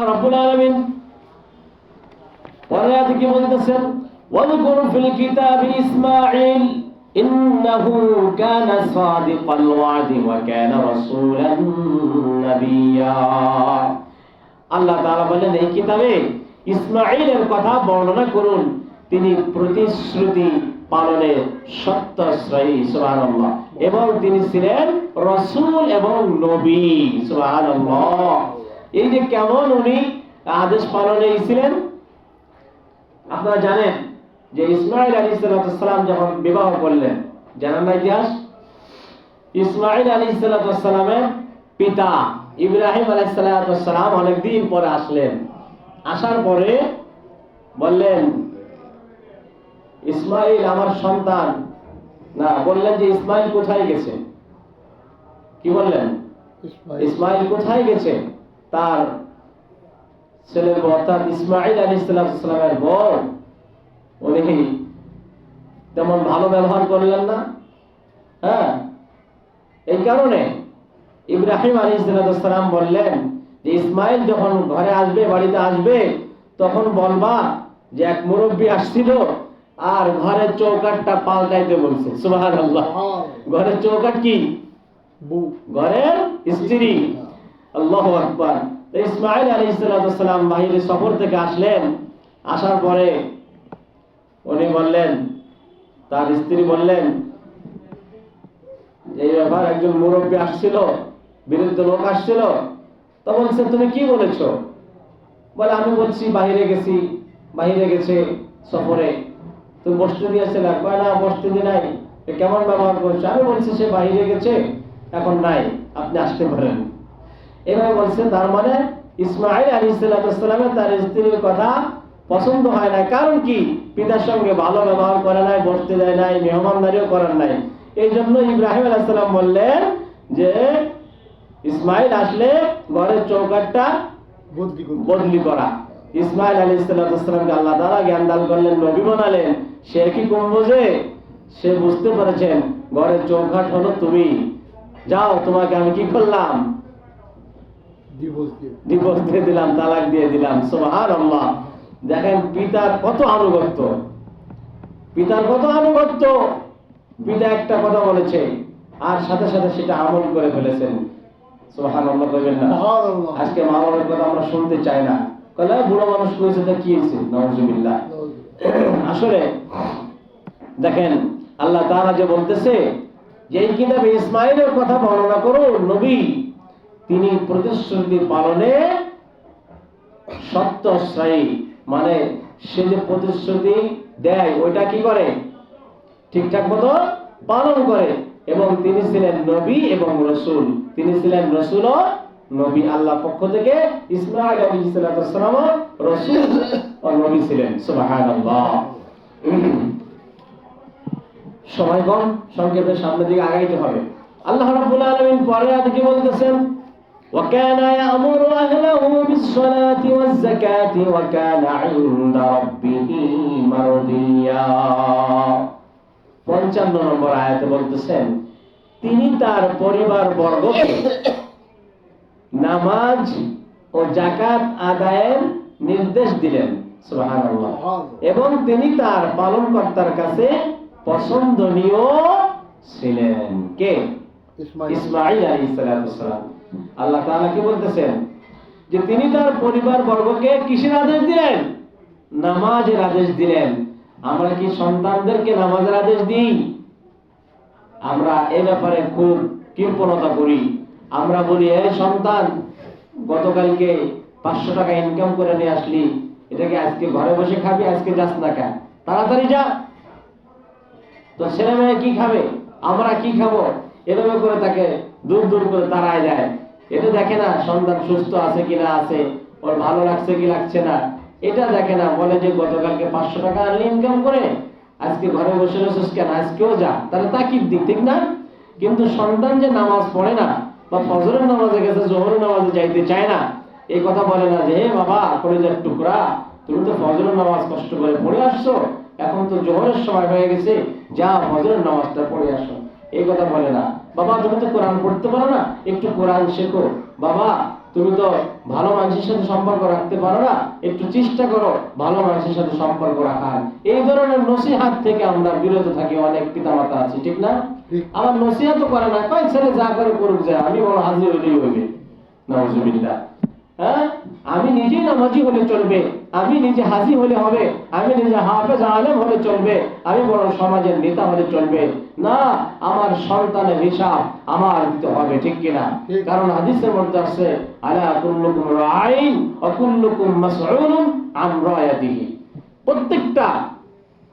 রাব্বুল আলামিন পরে কি বলতেছেন, ওয়াযকুর ফিল কিতাবি ইসমাঈল ইন্নাহু কানা সাদিকাল ওয়াদি ওয়া কানা রাসূলান নাবিয়্যা। আল্লাহ তাআলা বলেন এই কিতাবে ইসমাঈলের কথা বর্ণনা করুন, তিনি প্রতিশ্রুতি পালনে সত্যশ্রয়ী, সুবহানাল্লাহ, এবং তিনি ছিলেন রাসূল এবং নবী, সুবহানাল্লাহ। এই যে কেমন উনি আদেশ পালনে ছিলেন। আপনারা জানেন যে ইসমাঈল আলাইহিস সালাম যখন বিবাহ করলেন, জানেন না ইতিহাস? ইসমাঈল আলাইহিস সালামের পিতা ইব্রাহিম আলাইহিস সালাম অনেকদিন পরে আসলেন। আসার পরে বললেন, ইসমাঈল আমার সন্তান না, বললেন যে ইসমাঈল কোথায় গেছে? কি বললেন? ইসমাঈল কোথায় গেছে? তার ছেলের বউ অর্থাৎ ইসমাঈল আলাইহিস সালামের বউ উনি তেমন ভালো ব্যবহার করলেন না। হ্যাঁ, এই কারণে ইব্রাহিম আলাইহিস সালাম বললেন যে ইসমাঈল যখন ঘরে আসবে, বাড়িতে আসবে, তখন বলবা যে এক মুরব্বী আসছিল আর ঘরের চৌকাঠটা পাল্টাইতে বলছে। সুবহানাল্লাহ। ঘরের চৌকাঠ কি? ঘরের স্ত্রী। আল্লাহু আকবার। ইসমাঈল আলাইহিস সালাম বাহিরে সফর থেকে আসলেন। আসার পরে উনি বললেন, তার স্ত্রী বললেন, এই ব্যাপার একজন মুরব্বী আসছিল, বিরুদ্ধ লোক আসছিল। তো বলছে তুমি কি বলেছো? বলে আমি বলছি বাহিরে গেছি, বাহিরে গেছে সফরে। তুমি বসতে দিয়েছিলে? কয় না, বসতে দি নাই। কেমন ব্যবহার করছো? আমি বলছি সে বাহিরে গেছে, এখন নাই, আপনি আসতে পারেন। এভাবে বলছে। তার মানে ইসমাঈল আলাইহিস সালামের তার স্ত্রীর কথা পছন্দ হয় না। কারণ কি? পিতার সঙ্গে ভালো ব্যবহার করে নাই, বসতে দেয় নাই, মেহমানদারিও করেন নাই। এই জন্য ইব্রাহিম আলাইহিস সালাম বললেন যে ইসমাঈল আসলে ঘরের চৌকাঠটা বদলি করা। ইসমাঈল আলাইহিস সালামকে আল্লাহ তাআলা জ্ঞান দান করলেন, নবী বানালেন। সে কি কম বোঝে? সে বুঝতে পেরেছেন ঘরের চৌকাঠ হলো তুমি। যাও, তোমাকে আমি কি করলাম? ডিভোর্স দিয়ে দিলাম, তালাক দিয়ে দিলাম। সুবহানাল্লাহ। দেখেন পিতার কত আনুগত্য, পিতার কত আনুগত্য। পিতা একটা কথা বলেছে আর সাথে সাথে সেটা আমল করে ফেলেছেন। সুবহানাল্লাহ কইবেন না? আজকে মা বাবার কথা আমরা শুনতে চাই না। কলে বুড়ো মানুষ কইছে তা কি হইছে? নাউজুবিল্লাহ। আসলে দেখেন আল্লাহ তাআলা যে বলতেছে যে এই কিতাবে ইসমাঈলের কথা বর্ণনা করুন, নবী তিনি প্রতিশ্রুতি পালনে সত্যশ্রয়ী, মানে সে যে প্রতিশ্রুতি দেয় ওইটা কি করে? ঠিকঠাক মতো পালন করে। এবং তিনি ছিলেন নবী এবং রাসূল। তিনি ছিলেন রাসূল ও নবী। আল্লাহর পক্ষ থেকে ইসমাঈল আলাইহিস সালাম রাসূল ও নবী ছিলেন। সুবহানাল্লাহ। সময় কম, সংক্ষেপে সামনের দিকে আগাইতে হবে। আল্লাহ রাব্বুল আলামিন পরে কি বলতেছেন? وكان يأمر أهله بالصلاة والزكاة وكان عند ربه مرضيا। 55 নম্বর আয়াতে বলতেছেন তিনি তার পরিবার বর্গকে নামাজ ও যাকাত আদায়ের নির্দেশ দিলেন। সুবহানাল্লাহ। এবং তিনি তার পালনকর্তার কাছে পছন্দনীয় ছিলেন। কে? ইসমাঈল আলাইহিস সালাম। আল্লাহ তাআলা কি বলতেছেন যে তিনি তার পরিবার বর্গকে কিসের আদেশ দিলেন? নামাজের আদেশ দিলেন। আমরা কি সন্তানদেরকে নামাজের আদেশ দিই? আমরা এই ব্যাপারে খুব কৃপণতা করি। আমরা বলি, এই সন্তান গতকালকে 500 টাকা ইনকাম করে নিয়ে আসলি, এটাকে আজকে ঘরে বসে খাবি, আজকে যাস না কেন? তাড়াতাড়ি যা। তো ছেলে মেয়ে কি খাবে, আমরা কি খাবো, এভাবে করে তাকে দূর দূর করে তাড়ায় যায়। এটা দেখে না সন্তান সুস্থ আছে কিনা, আছে ওর ভালো লাগছে কি লাগছে না, এটা দেখে না। বলে যে গতকালকে 500 টাকা ইনকাম করে আজকে ঘরে বসে রয়েছিস কেন, আজকেও যা। তাহলে তাকিদ দিক, ঠিক না? কিন্তু সন্তান যে নামাজ পড়ে না বা ফজরের নামাজে গেছে, জোহরের নামাজে যাইতে চায় না, এই কথা বলে না যে হে বাবা কলিজার টুকরা, তুমি তো ফজরের নামাজ কষ্ট করে পড়ে আসছো, এখন তো জোহরের সময় হয়ে গেছে, যা ফজরের নামাজটা পড়ে আসো। এই কথা বলে না। বাবা তুমি তো কোরআন পড়তে পারো না, একটু কোরআন শেখো। বাবা তুমি তো ভালো মানুষের সাথে সম্পর্ক রাখতে পারো না, একটু চেষ্টা করো ভালো মানুষের সাথে সম্পর্ক রাখার। এই ধরনের নসিহত থেকে আমরা বিরত থাকি। অনেক পিতামাতা আছে, ঠিক না? আমার নসিহত করে না, কয় ছেলে যা করে করুক, যায় আমি বড় হাজির হইলেই হইবে। নাউজুবিল্লাহ। হ্যাঁ, আমি নিজেই নামাজি হলে চলবে, আমি নিজে হাজি হলে হবে, আমি নিজে হাফেজ আলেম হলে চলবে, আমি বড় সমাজের নেতা হলে চলবে না, আমার সন্তানের হিসাব আমার দিতে হবে, ঠিক কিনা? কারণ হাদিসের মধ্যে আছে, আলা কুল্লুকুম রাইন ওয়া কুল্লুকুম মাসউলুন আন রায়াতিহি। প্রত্যেকটা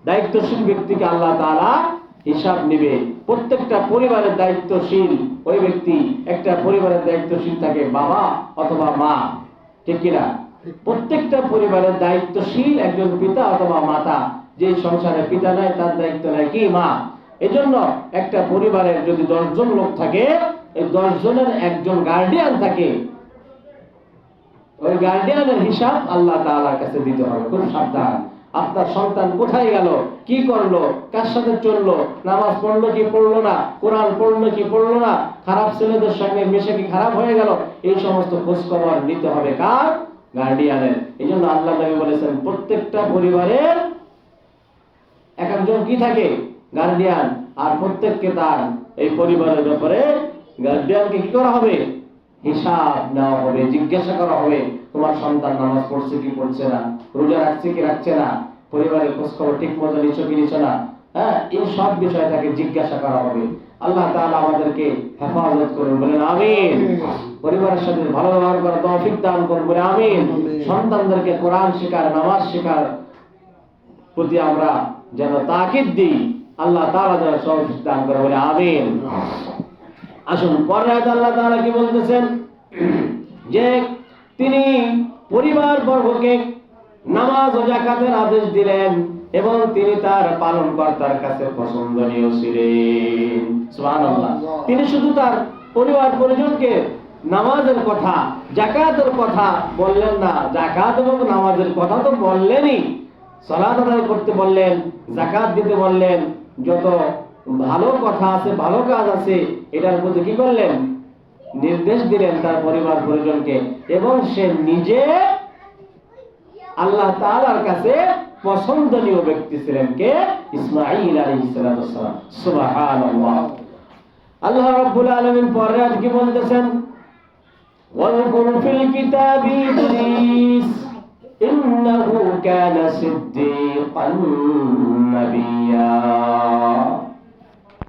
দায়িত্বশীল ব্যক্তিকে আল্লাহ তাআলা হিসাব নেবে। প্রত্যেকটা পরিবারের দায়িত্বশীল ওই ব্যক্তি, একটা পরিবারের দায়িত্বশীল থাকে বাবা অথবা মা, ঠিক কিনা? প্রত্যেকটা পরিবারের দায়িত্বশীল একজন পিতা অথবা মাতা। যে সংসারে পিতা নাই তার দায়িত্ব নাই কি? মা। এজন্য একটা পরিবারের যদি 10 জন লোক থাকে, এই 10 জনের একজন গার্ডিয়ান থাকে, ওই গার্ডিয়ানের হিসাব আল্লাহ তাআলার কাছে দিতে হবে। খুব সাবধান। আপনার সন্তান কোথায় গেল, কি করলো, কার সাথে চললো, নামাজ পড়লো কি পড়লো না, কোরআন পড়লো কি পড়লো না, খারাপ ছেলেদের সঙ্গে মিশে কি খারাপ হয়ে গেল, এই সমস্ত খোঁজ খবর নিতে হবে কার? গার্ডিয়ানের। এই জন্য আল্লাহ নবী বলেছেন প্রত্যেকটা পরিবারের এক একজন কি থাকে? গার্ডিয়ান। আর প্রত্যেককে তার এই পরিবারের ব্যাপারে গার্ডিয়ানকে কি করা হবে? হিসাব নেওয়া হবে, জিজ্ঞাসা করা হবে, তোমার সন্তান নামাজ পড়ছে কি পড়ছে না, রোজা রাখছে কি রাখছে না, পরিবারের খোঁজ খবর ঠিক মতো নিচ্ছ কি নিচ্ছ না। হ্যাঁ, এই সব বিষয় তাকে জিজ্ঞাসা করা হবে। আল্লাহ তাআলা আমাদেরকে হেফাজত করুন, বলেন আমিন। পরিবারের সাথে ভালো ব্যবহার করার তৌফিক দান করুন, বলে আমিন। সন্তানদেরকে কোরআন শেখার, নামাজ শেখার প্রতি আমরা যেন তাকিদ দিই, আল্লাহ তাআলা যেন তৌফিক দান করে, বলে আমিন। আসুন পরে আল্লাহ তাআলা কি বলতেছেন, যে তিনি পরিবার বর্গকে নামাজ ও যাকাতের আদেশ দিলেন এবং তিনি তার পালনকর্তার কাছে পছন্দনীয় ছিলেন। সুবহানাল্লাহ। তিনি শুধু তার পরিবার পরিজনকে নামাজের কথা, যাকাতের কথা বললেন না, যাকাত এবং নামাজের কথা তো বললেনই, সালাত আদায় করতে বললেন, যাকাত দিতে বললেন, যত ভালো কথা আছে, ভালো কাজ আছে, এটার প্রতি কি করলেন? নির্দেশ দিলেন তার পরিবার পরিজনকে। এবং সে নিজে আল্লাহ তাআলার কাছে পছন্দনীয় ব্যক্তি ছিলেন কে? ইসমাঈল আলাইহিস সালাম। সুবহানাল্লাহ। আল্লাহ রাব্বুল আলামিন পরে আজ কি বলতেছেন, ওয়াযকুর ফিল কিতাবি ইদ্রিস ইন্নাহু কানা সিদ্দীকান নাবিয়্যা।